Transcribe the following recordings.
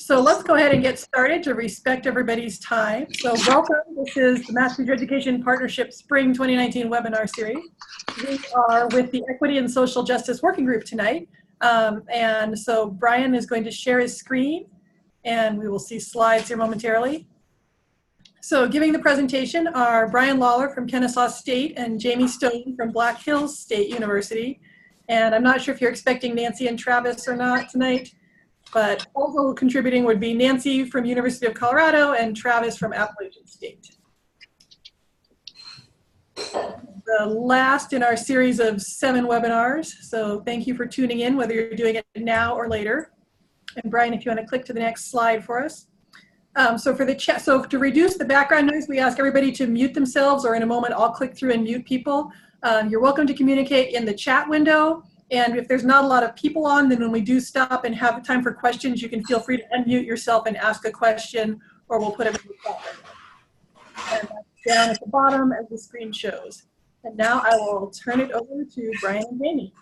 So let's go ahead and get started to respect everybody's time. So welcome. This is the Math Teacher Education Partnership Spring 2019 webinar series. We are with the Equity and Social Justice Working Group tonight. And so Brian is going to share his screen and we will see slides here momentarily. So giving the presentation are Brian Lawler from Kennesaw State and Jamie Stone from Black Hills State University. And I'm not sure if you're expecting Nancy and Travis or not tonight, but also contributing would be Nancy from University of Colorado and Travis from Appalachian State. The last in our series of 7 webinars. So thank you for tuning in, whether you're doing it now or later. And Brian, if you want to click to the next slide for us. So for the chat, so to reduce the background noise, we ask everybody to mute themselves, or in a moment I'll click through and mute people. You're welcome to communicate in the chat window. And if there's not a lot of people on, then when we do stop and have time for questions, you can feel free to unmute yourself and ask a question, or we'll put it in the chat window. And that's down at the bottom as the screen shows. And now I will turn it over to Brian and Jamie.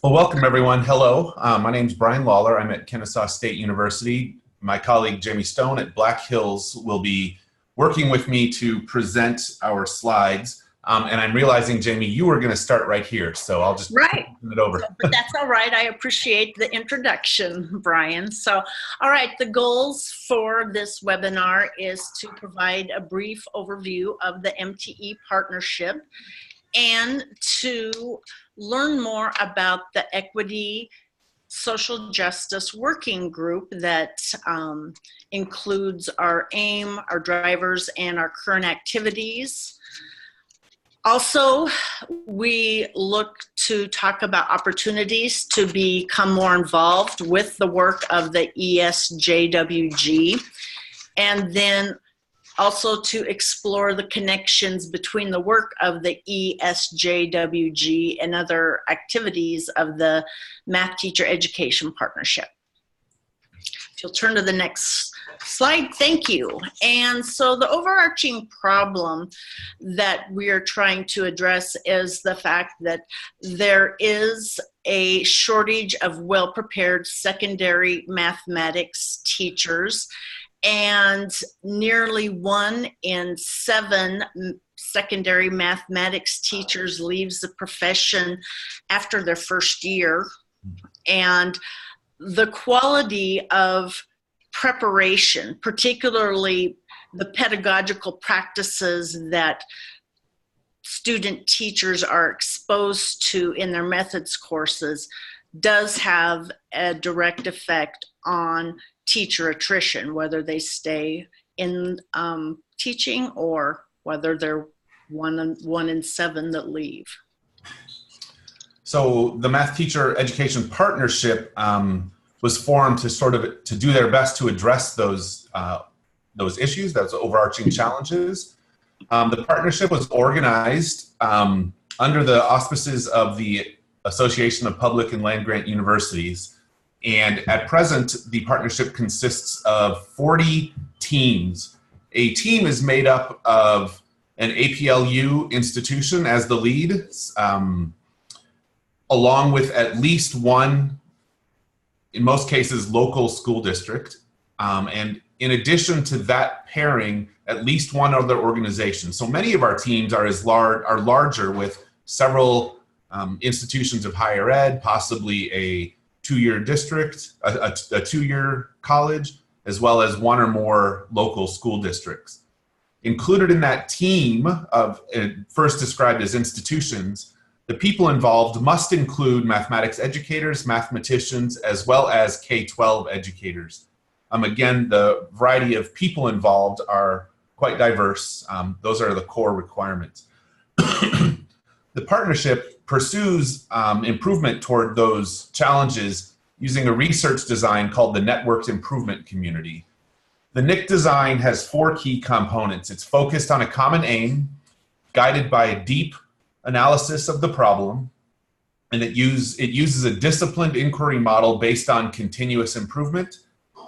Well, welcome everyone. Hello, my name is Brian Lawler. I'm at Kennesaw State University. My colleague Jamie Stone at Black Hills will be working with me to present our slides. And I'm realizing, Jamie, you were going to start right here, so I'll just turn it over. But that's all right. I appreciate the introduction, Brian. So, all right, the goals for this webinar is to provide a brief overview of the MTE-Partnership and to learn more about the Equity Social Justice Working Group that includes our aim, our drivers, and our current activities. Also, we look to talk about opportunities to become more involved with the work of the ESJWG, and then also to explore the connections between the work of the ESJWG and other activities of the Math Teacher Education Partnership. If you'll turn to the next slide, thank you. And so the overarching problem that we are trying to address is the fact that there is a shortage of well-prepared secondary mathematics teachers, and nearly 1 in 7 secondary mathematics teachers leaves the profession after their first year. And the quality of preparation, particularly the pedagogical practices that student teachers are exposed to in their methods courses, does have a direct effect on teacher attrition, whether they stay in teaching or whether they're 1 in 7 that leave. So the Math Teacher Education Partnership was formed to do their best to address those issues, those overarching challenges. The partnership was organized under the auspices of the Association of Public and Land-Grant Universities. And at present, the partnership consists of 40 teams. A team is made up of an APLU institution as the lead, along with at least one, in most cases, local school district. And in addition to that pairing, at least one other organization. So many of our teams are larger, with several institutions of higher ed, possibly a 2-year district, a 2-year college, as well as 1 or more local school districts. Included in that team of, first described as institutions, the people involved must include mathematics educators, mathematicians, as well as K-12 educators. Again, the variety of people involved are quite diverse. Those are the core requirements. The partnership pursues improvement toward those challenges using a research design called the Networked Improvement Community. The NIC design has 4 key components. It's focused on a common aim, guided by a deep analysis of the problem, and it uses a disciplined inquiry model based on continuous improvement,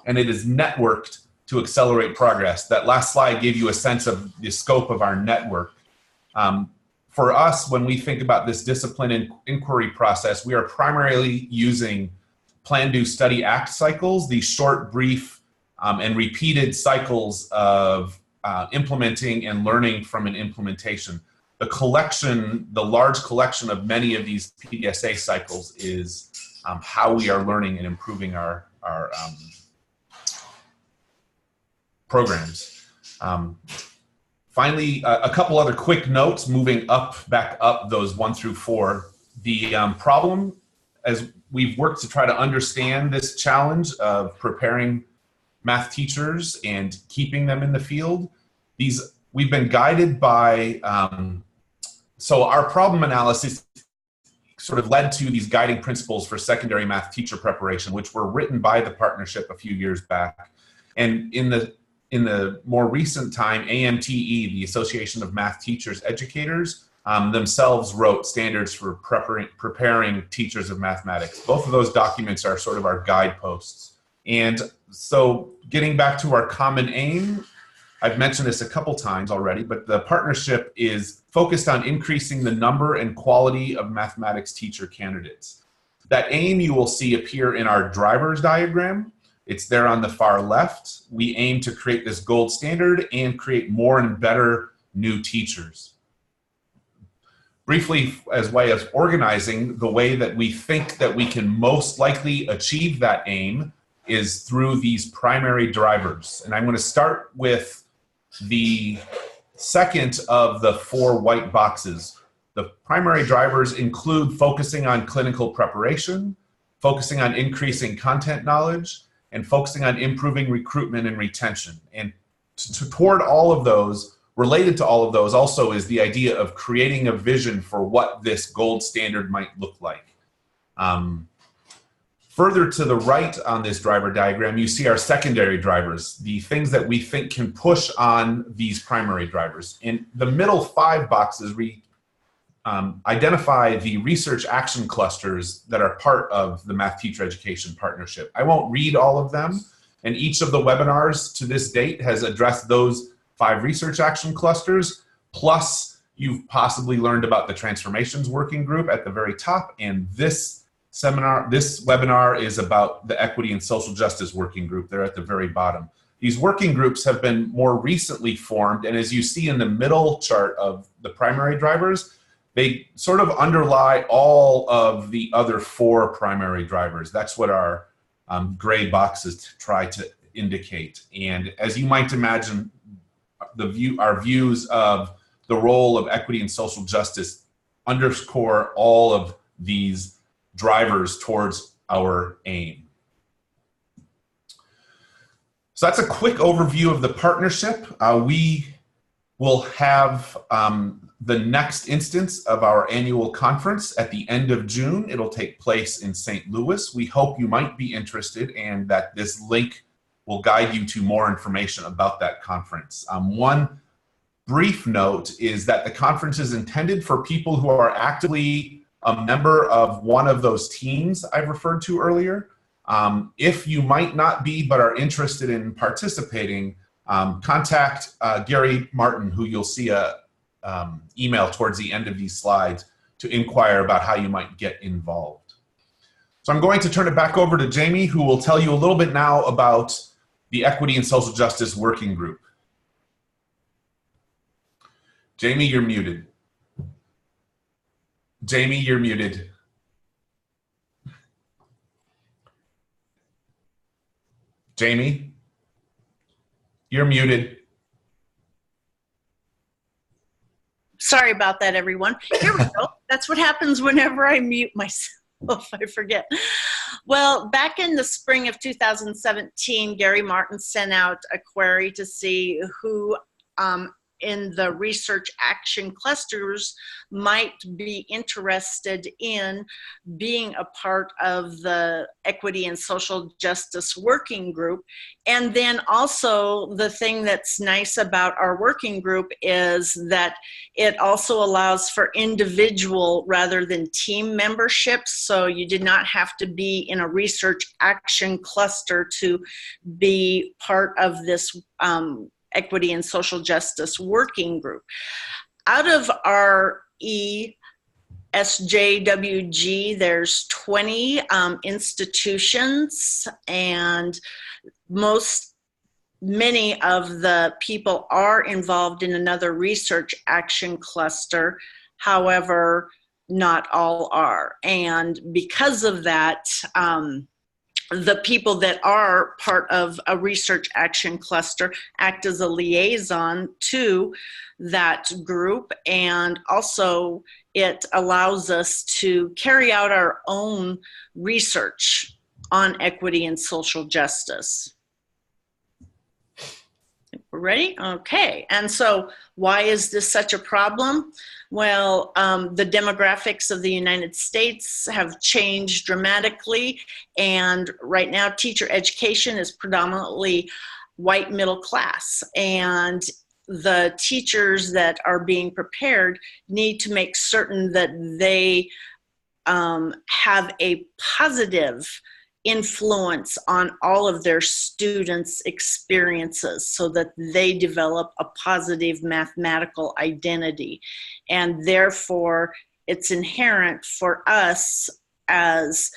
and it is networked to accelerate progress. That last slide gave you a sense of the scope of our network. For us, when we think about this discipline and inquiry process, we are primarily using plan, do, study, act cycles, these short, brief, and repeated cycles of implementing and learning from an implementation. The collection, the large collection of many of these PDSA cycles is how we are learning and improving our programs. Finally, a couple other quick notes moving back up those 1 through 4. The problem, as we've worked to try to understand this challenge of preparing math teachers and keeping them in the field, we've been guided by, so our problem analysis sort of led to these guiding principles for secondary math teacher preparation, which were written by the partnership a few years back. And in the more recent time, AMTE, the Association of Math Teachers Educators, themselves wrote standards for preparing teachers of mathematics. Both of those documents are sort of our guideposts. And so getting back to our common aim, I've mentioned this a couple times already, but the partnership is focused on increasing the number and quality of mathematics teacher candidates. That aim you will see appear in our driver's diagram. It's there on the far left. We aim to create this gold standard and create more and better new teachers. Briefly, as way of organizing, the way that we think that we can most likely achieve that aim is through these primary drivers. And I'm going to start with the second of the 4 white boxes. The primary drivers include focusing on clinical preparation, focusing on increasing content knowledge, and focusing on improving recruitment and retention. And toward all of those, related to all of those also is the idea of creating a vision for what this gold standard might look like. Further to the right on this driver diagram, you see our secondary drivers, the things that we think can push on these primary drivers. In the middle 5 boxes, we identify the research action clusters that are part of the Math Teacher Education Partnership. I won't read all of them, and each of the webinars to this date has addressed those 5 research action clusters, plus you've possibly learned about the Transformations Working Group at the very top, and this webinar is about the Equity and Social Justice Working Group. They're at the very bottom. These working groups have been more recently formed, and as you see in the middle chart of the primary drivers, they sort of underlie all of the other 4 primary drivers. That's what our gray boxes try to indicate. And as you might imagine, our views of the role of equity and social justice underscore all of these drivers towards our aim. So that's a quick overview of the partnership. We will have the next instance of our annual conference at the end of June. It'll take place in St. Louis. We hope you might be interested and that this link will guide you to more information about that conference. One brief note is that the conference is intended for people who are actively a member of one of those teams I've referred to earlier. If you might not be but are interested in participating, contact Gary Martin, who you'll see a email towards the end of these slides to inquire about how you might get involved. So I'm going to turn it back over to Jamie, who will tell you a little bit now about the Equity and Social Justice Working Group. Jamie, you're muted. Jamie, you're muted. Jamie, you're muted. Sorry about that, everyone. Here we go. That's what happens whenever I mute myself. I forget. Well, back in the spring of 2017, Gary Martin sent out a query to see who in the research action clusters might be interested in being a part of the Equity and Social Justice Working Group. And then also the thing that's nice about our working group is that it also allows for individual rather than team membership. So you did not have to be in a research action cluster to be part of this Equity and Social Justice Working Group. Out of our ESJWG, there's 20 institutions, and many of the people are involved in another research action cluster. However, not all are. And because of that, the people that are part of a research action cluster act as a liaison to that group, and also it allows us to carry out our own research on equity and social justice. We're ready? Okay. And so why is this such a problem? Well, the demographics of the United States have changed dramatically, and right now teacher education is predominantly white middle class, and the teachers that are being prepared need to make certain that they have a positive influence on all of their students' experiences so that they develop a positive mathematical identity. And therefore, it's inherent for us as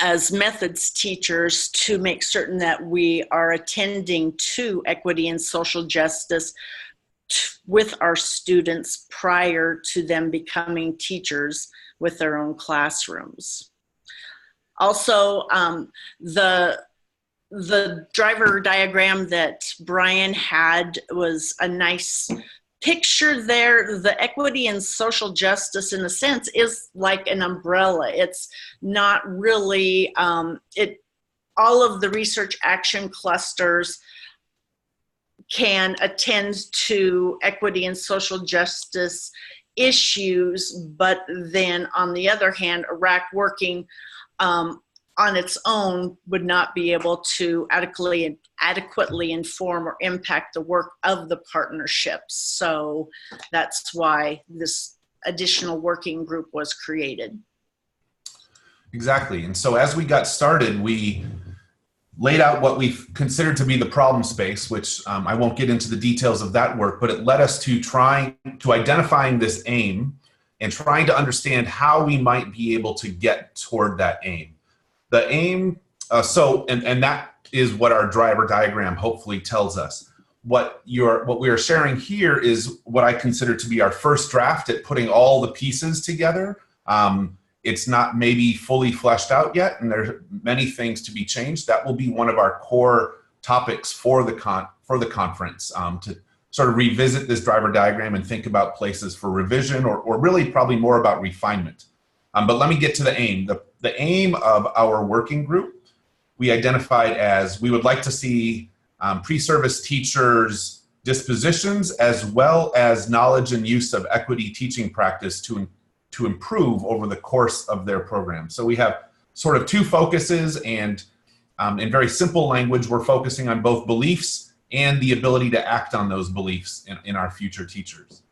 as methods teachers to make certain that we are attending to equity and social justice with our students prior to them becoming teachers with their own classrooms. Also, the driver diagram that Brian had was a nice picture there. The equity and social justice, in a sense, is like an umbrella. It's not really, all of the research action clusters can attend to equity and social justice issues, but then on the other hand, Iraq working on its own would not be able to adequately inform or impact the work of the partnerships. So that's why this additional working group was created. Exactly. And so as we got started, we laid out what we've considered to be the problem space, which I won't get into the details of that work, but it led us to identifying this aim and trying to understand how we might be able to get toward that aim. The aim, and that is what our driver diagram hopefully tells us. What we are sharing here is what I consider to be our first draft at putting all the pieces together. It's not maybe fully fleshed out yet, and there's many things to be changed. That will be one of our core topics for the conference, to sort of revisit this driver diagram and think about places for revision, or really probably more about refinement. But let me get to the aim. The aim of our working group, we identified as we would like to see pre-service teachers' dispositions as well as knowledge and use of equity teaching practice to improve over the course of their program. So we have sort of two focuses, and in very simple language, we're focusing on both beliefs and the ability to act on those beliefs in our future teachers.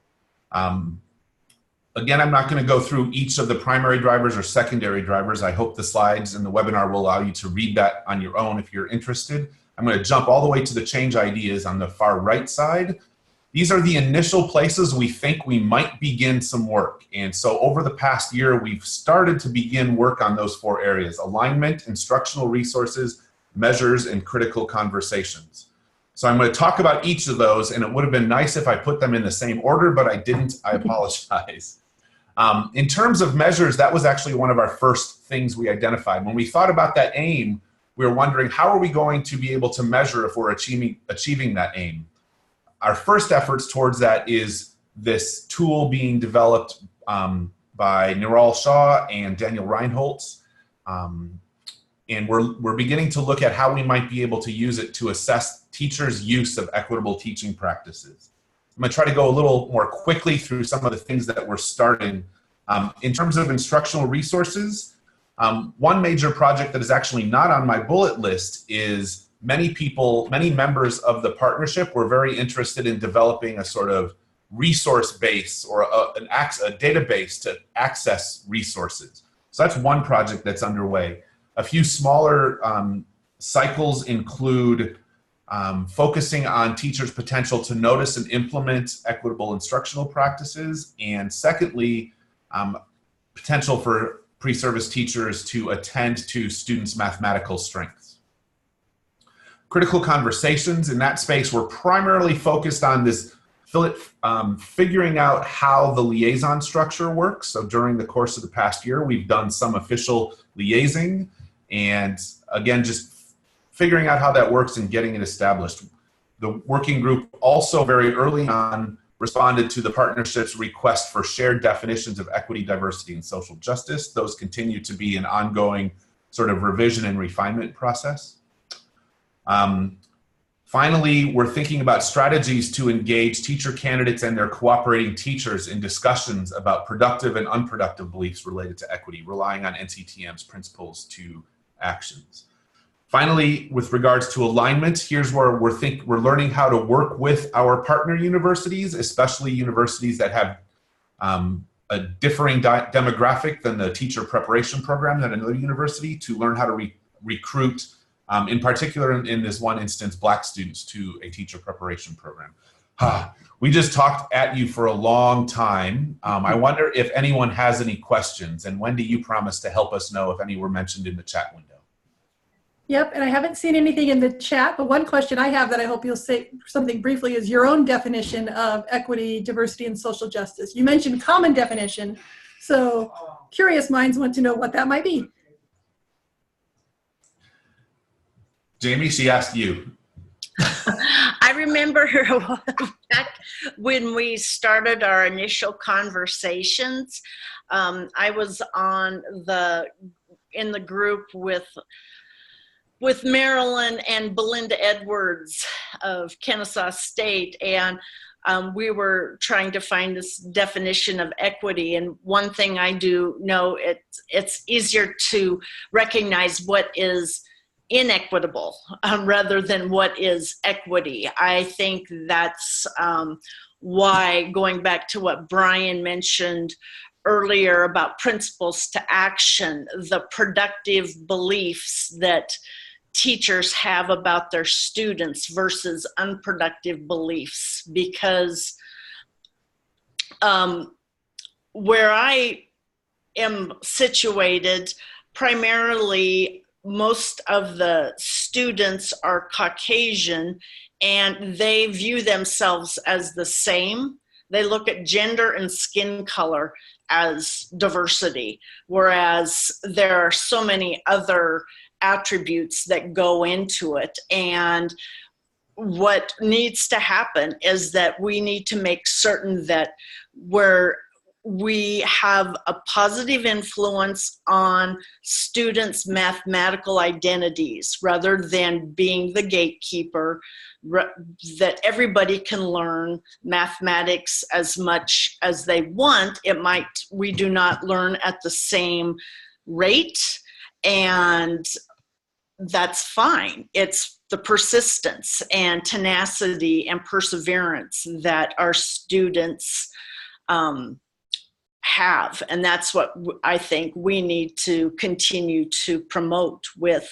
Again, I'm not going to go through each of the primary drivers or secondary drivers. I hope the slides and the webinar will allow you to read that on your own if you're interested. I'm going to jump all the way to the change ideas on the far right side. These are the initial places we think we might begin some work. And so over the past year, we've started to begin work on those four areas: alignment, instructional resources, measures, and critical conversations. So I'm going to talk about each of those, and it would have been nice if I put them in the same order, but I didn't. I apologize. In terms of measures, that was actually one of our first things we identified. When we thought about that aim, we were wondering, how are we going to be able to measure if we're achieving that aim? Our first efforts towards that is this tool being developed by Neural Shaw and Daniel Reinholtz. And we're beginning to look at how we might be able to use it to assess teachers' use of equitable teaching practices. I'm going to try to go a little more quickly through some of the things that we're starting. In terms of instructional resources, one major project that is actually not on my bullet list is many members of the partnership were very interested in developing a sort of resource base or a database to access resources. So that's one project that's underway. A few smaller cycles include focusing on teachers' potential to notice and implement equitable instructional practices, and secondly, potential for pre-service teachers to attend to students' mathematical strengths. Critical conversations in that space were primarily focused on this figuring out how the liaison structure works. So during the course of the past year, we've done some official liaising, and again, just figuring out how that works and getting it established. The working group also very early on responded to the partnership's request for shared definitions of equity, diversity, and social justice. Those continue to be an ongoing sort of revision and refinement process. Finally, we're thinking about strategies to engage teacher candidates and their cooperating teachers in discussions about productive and unproductive beliefs related to equity, relying on NCTM's principles to actions. Finally, with regards to alignment, here's where we're learning how to work with our partner universities, especially universities that have a differing demographic than the teacher preparation program at another university, to learn how to recruit, in particular in this one instance, Black students to a teacher preparation program. We just talked at you for a long time. I wonder if anyone has any questions, and Wendy, you promised to help us know if any were mentioned in the chat window. Yep, and I haven't seen anything in the chat, but one question I have that I hope you'll say something briefly is your own definition of equity, diversity, and social justice. You mentioned common definition, so curious minds want to know what that might be. Jamie, she asked you. I remember back when we started our initial conversations, I was in the group with Marilyn and Belinda Edwards of Kennesaw State, and we were trying to find this definition of equity. And one thing I do know, it's easier to recognize what is inequitable rather than what is equity. I think that's why, going back to what Brian mentioned earlier about principles to action, the productive beliefs that teachers have about their students versus unproductive beliefs, because where I am situated, primarily most of the students are Caucasian, and they view themselves as the same. They look at gender and skin color as diversity, whereas there are so many other attributes that go into it. And what needs to happen is that we need to make certain that we have a positive influence on students' mathematical identities rather than being the gatekeeper, that everybody can learn mathematics as much as they want. We do not learn at the same rate, and that's fine. It's the persistence and tenacity and perseverance that our students have. And that's what I think we need to continue to promote with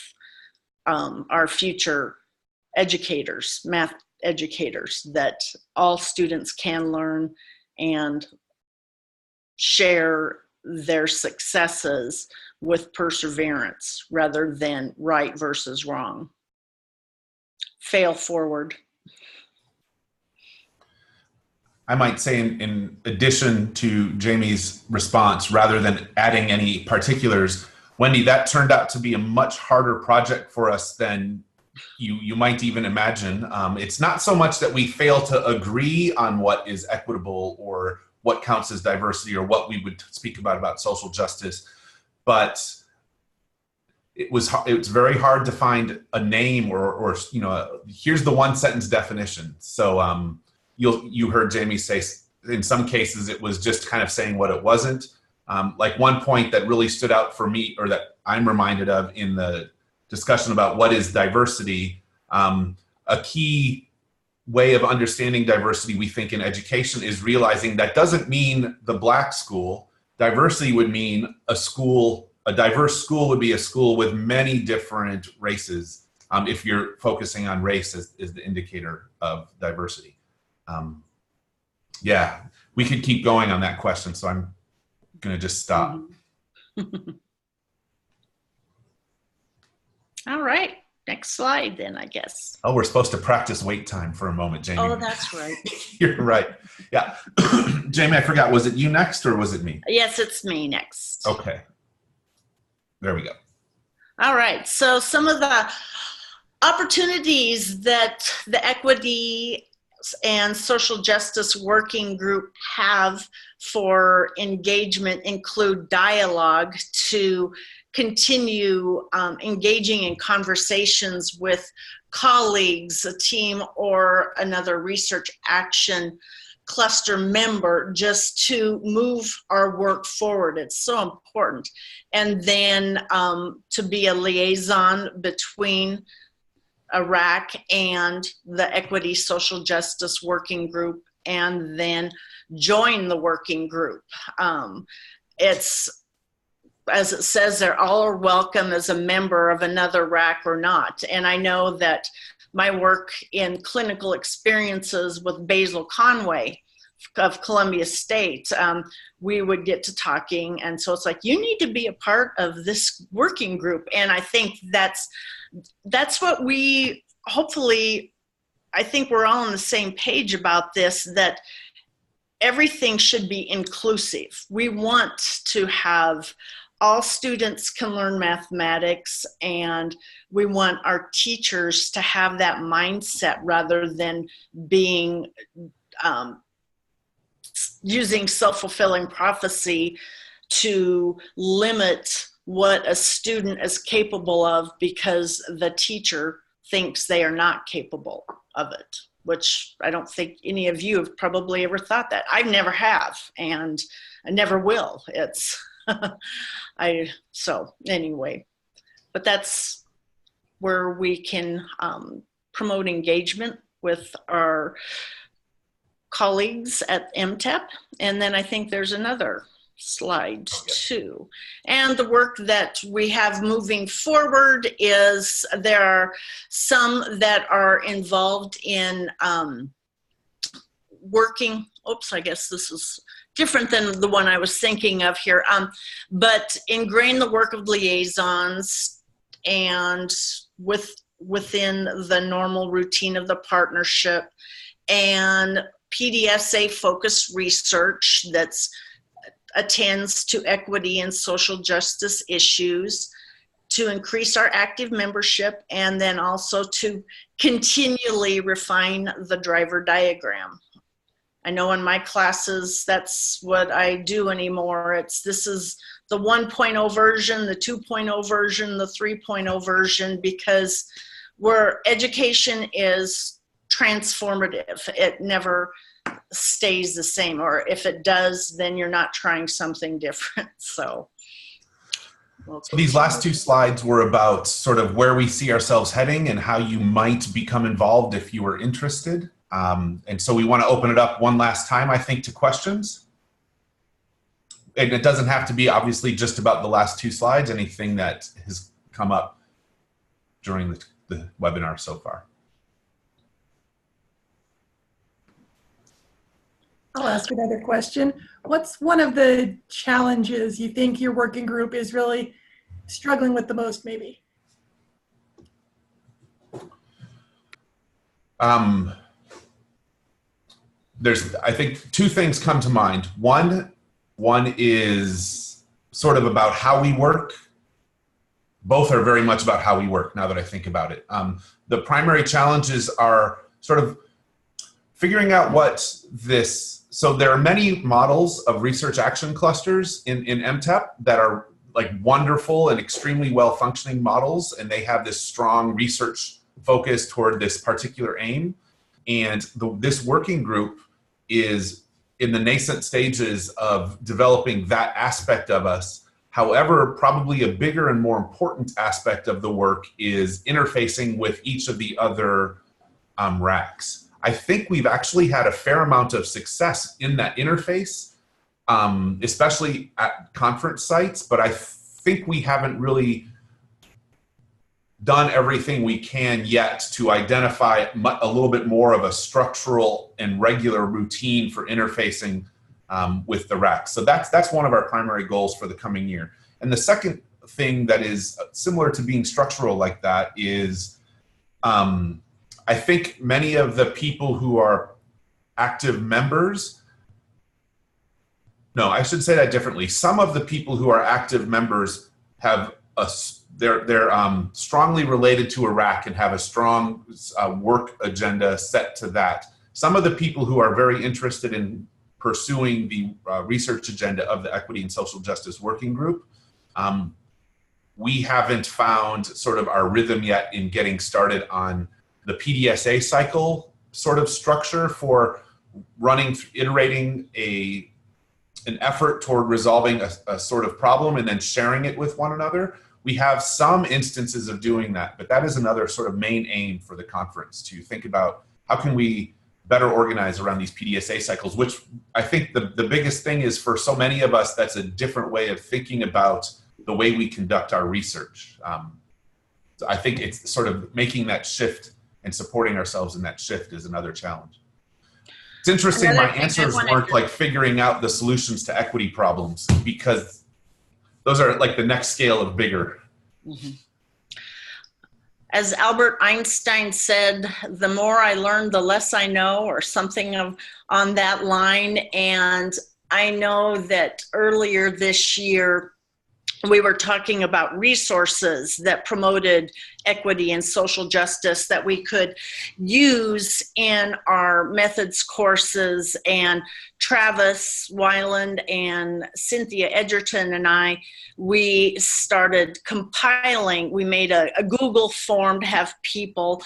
our future educators, math educators, that all students can learn and share their successes with perseverance rather than right versus wrong. Fail forward. I might say in addition to Jamie's response, rather than adding any particulars, Wendy, that turned out to be a much harder project for us than you might even imagine. It's not so much that we fail to agree on what is equitable or what counts as diversity or what we would speak about social justice, but it's very hard to find a name or here's the one sentence definition. So you heard Jamie say in some cases it was just kind of saying what it wasn't. Like one point that really stood out for me, or that I'm reminded of in the discussion about what is diversity, a key way of understanding diversity, we think, in education is realizing that doesn't mean the Black school. Diversity would mean a diverse school would be a school with many different races if you're focusing on race as the indicator of diversity. Yeah, we could keep going on that question, so I'm going to just stop. All right, next slide then, I guess. Oh, we're supposed to practice wait time for a moment, Jamie. Oh, that's right. You're right. Yeah. Jamie, I forgot, was it you next or was it me? Yes, it's me next. Okay. There we go. All right, so some of the opportunities that the Equity and Social Justice Working Group have for engagement include dialogue to continue engaging in conversations with colleagues, a team, or another research action cluster member, just to move our work forward. It's so important. And then to be a liaison between Iraq and the Equity Social Justice Working Group, and then join the working group. It's, as it says there, all are welcome as a member of another RAC or not. And I know that my work in clinical experiences with Basil Conway of Columbia State, we would get to talking. And so it's like, you need to be a part of this working group. And I think that's what we, hopefully, I think we're all on the same page about this, that everything should be inclusive. We want to have all students can learn mathematics, and we want our teachers to have that mindset rather than being using self-fulfilling prophecy to limit what a student is capable of because the teacher thinks they are not capable of it, which I don't think any of you have probably ever thought that. I never have, and I never will. It's, so anyway, but that's where we can promote engagement with our colleagues at MTEP. And then I think there's another slide too. And the work that we have moving forward is there are some that are involved in working, oops, I guess this is different than the one I was thinking of here, but ingrain the work of liaisons and within the normal routine of the partnership, and PDSA focused research that's attends to equity and social justice issues, to increase our active membership, and then also to continually refine the driver diagram. I know in my classes, that's what I do anymore. This is the 1.0 version, the 2.0 version, the 3.0 version, because where education is transformative, it never stays the same, or if it does, then you're not trying something different. So these last two slides were about sort of where we see ourselves heading and how you might become involved if you were interested. And so we want to open it up one last time, I think, to questions. And it doesn't have to be obviously just about the last two slides, anything that has come up during the webinar so far. I'll ask another question. What's one of the challenges you think your working group is really struggling with the most, maybe? I think two things come to mind. One is sort of about how we work. Both are very much about how we work, now that I think about it. The primary challenges are sort of figuring out so there are many models of research action clusters in MTEP that are like wonderful and extremely well-functioning models, and they have this strong research focus toward this particular aim. And this working group is in the nascent stages of developing that aspect of us. However, probably a bigger and more important aspect of the work is interfacing with each of the other RACs. I think we've actually had a fair amount of success in that interface, especially at conference sites, but I think we haven't really done everything we can yet to identify a little bit more of a structural and regular routine for interfacing with the RAC. So that's one of our primary goals for the coming year. And the second thing that is similar to being structural like that is I think many of the people who are active members, no, I should say that differently. Some of the people who are active members have they're strongly related to Iraq and have a strong work agenda set to that. Some of the people who are very interested in pursuing the research agenda of the Equity and Social Justice Working Group, we haven't found sort of our rhythm yet in getting started on the PDSA cycle sort of structure for iterating an effort toward resolving a sort of problem and then sharing it with one another. We have some instances of doing that, but that is another sort of main aim for the conference, to think about how can we better organize around these PDSA cycles, which I think the biggest thing is for so many of us, that's a different way of thinking about the way we conduct our research. So I think it's sort of making that shift and supporting ourselves in that shift is another challenge. It's interesting, my answers weren't like figuring out the solutions to equity problems, because those are like the next scale of bigger. Mm-hmm. As Albert Einstein said, the more I learn, the less I know, or something on that line. And I know that earlier this year, we were talking about resources that promoted equity and social justice that we could use in our methods courses. And Travis Weiland and Cynthia Edgerton and I, we started compiling. We made a Google form to have people,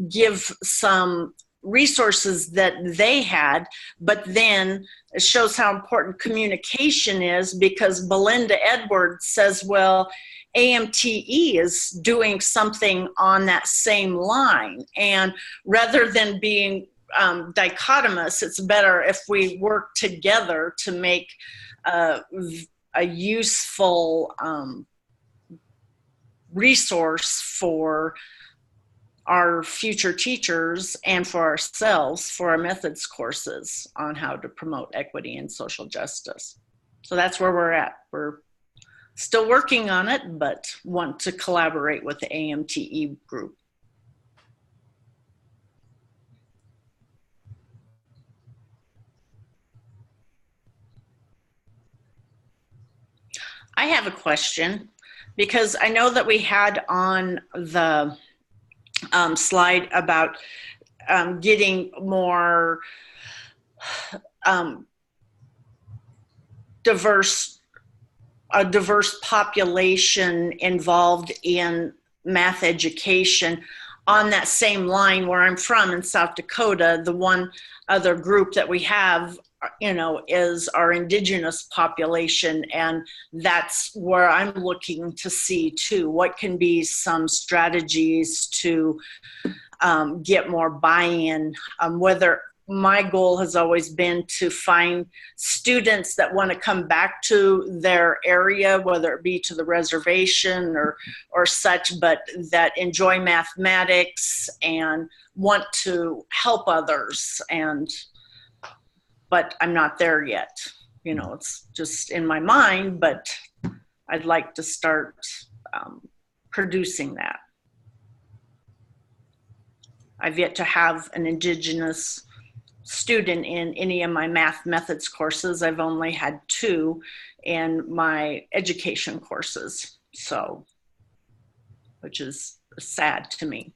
give some resources that they had, but then it shows how important communication is, because Belinda Edwards says, well, AMTE is doing something on that same line. And rather than being dichotomous, it's better if we work together to make a useful resource for our future teachers and for ourselves, for our methods courses on how to promote equity and social justice. So that's where we're at. We're still working on it, but want to collaborate with the AMTE group. I have a question, because I know that we had on the slide about getting more diverse population involved in math education. On that same line, where I'm from in South Dakota, the one other group that we have, is our indigenous population. And that's where I'm looking to see too, what can be some strategies to get more buy-in, whether my goal has always been to find students that want to come back to their area, whether it be to the reservation or such, but that enjoy mathematics and want to help others. But I'm not there yet. It's just in my mind, but I'd like to start producing that. I've yet to have an indigenous student in any of my math methods courses. I've only had 2 in my education courses, so, which is sad to me.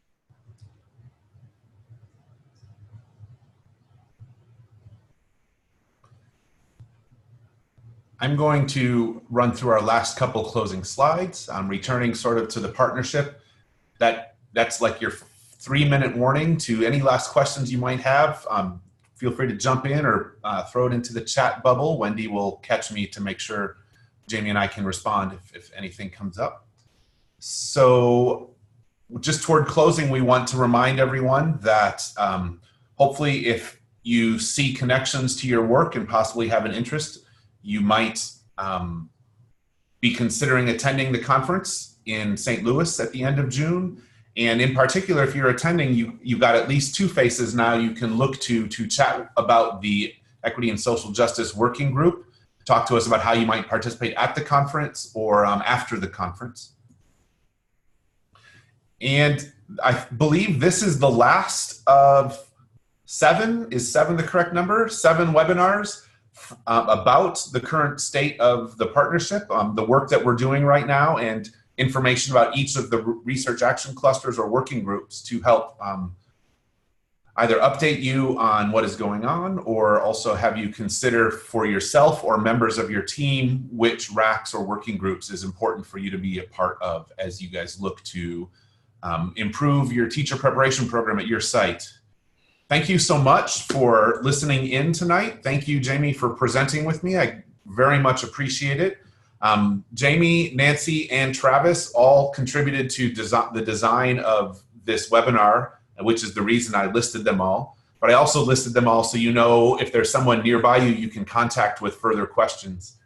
I'm going to run through our last couple closing slides. I'm returning sort of to the partnership. That's like your 3-minute warning to any last questions you might have. Feel free to jump in or throw it into the chat bubble. Wendy will catch me to make sure Jamie and I can respond if anything comes up. So just toward closing, we want to remind everyone that hopefully if you see connections to your work and possibly have an interest, you might be considering attending the conference. in St. Louis at the end of June. And in particular, if you're attending, you've got at least 2 faces now you can look to chat about the Equity and Social Justice Working Group. Talk to us about how you might participate at the conference or after the conference. And I believe this is the last of 7. Is 7 the correct number? 7 webinars about the current state of the partnership, the work that we're doing right now, and information about each of the research action clusters or working groups to help either update you on what is going on or also have you consider for yourself or members of your team which racks or working groups is important for you to be a part of as you guys look to improve your teacher preparation program at your site. Thank you so much for listening in tonight. Thank you, Jamie, for presenting with me. I very much appreciate it. Jamie, Nancy, and Travis all contributed to the design of this webinar, which is the reason I listed them all. But I also listed them all so you know if there's someone nearby you, you can contact with further questions.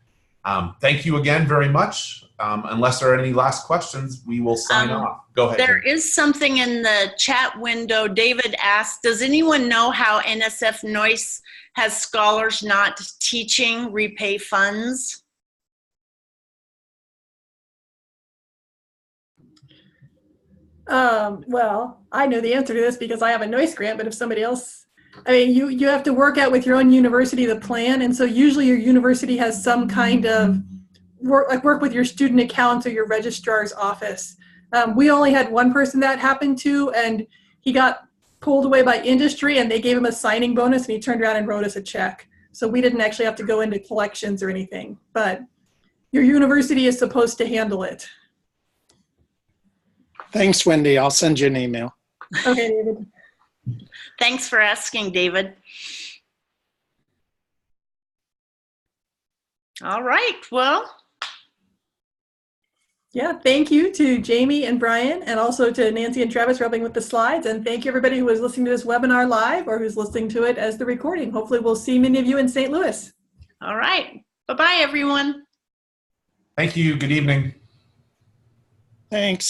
Thank you again very much. Unless there are any last questions, we will sign off. Go ahead. There is something in the chat window. David asked, does anyone know how NSF Noyce has scholars not teaching repay funds? Well, I know the answer to this because I have a Noyce grant, but if somebody else, I mean, you have to work out with your own university the plan, and so usually your university has some kind of work with your student accounts or your registrar's office. We only had one person that happened to, and he got pulled away by industry, and they gave him a signing bonus, and he turned around and wrote us a check. So we didn't actually have to go into collections or anything, but your university is supposed to handle it. Thanks, Wendy. I'll send you an email. Okay, David. Thanks for asking, David. All right, well. Yeah, thank you to Jamie and Brian, and also to Nancy and Travis for helping with the slides. And thank you everybody who is listening to this webinar live or who's listening to it as the recording. Hopefully we'll see many of you in St. Louis. All right, bye-bye everyone. Thank you. Good evening. Thanks.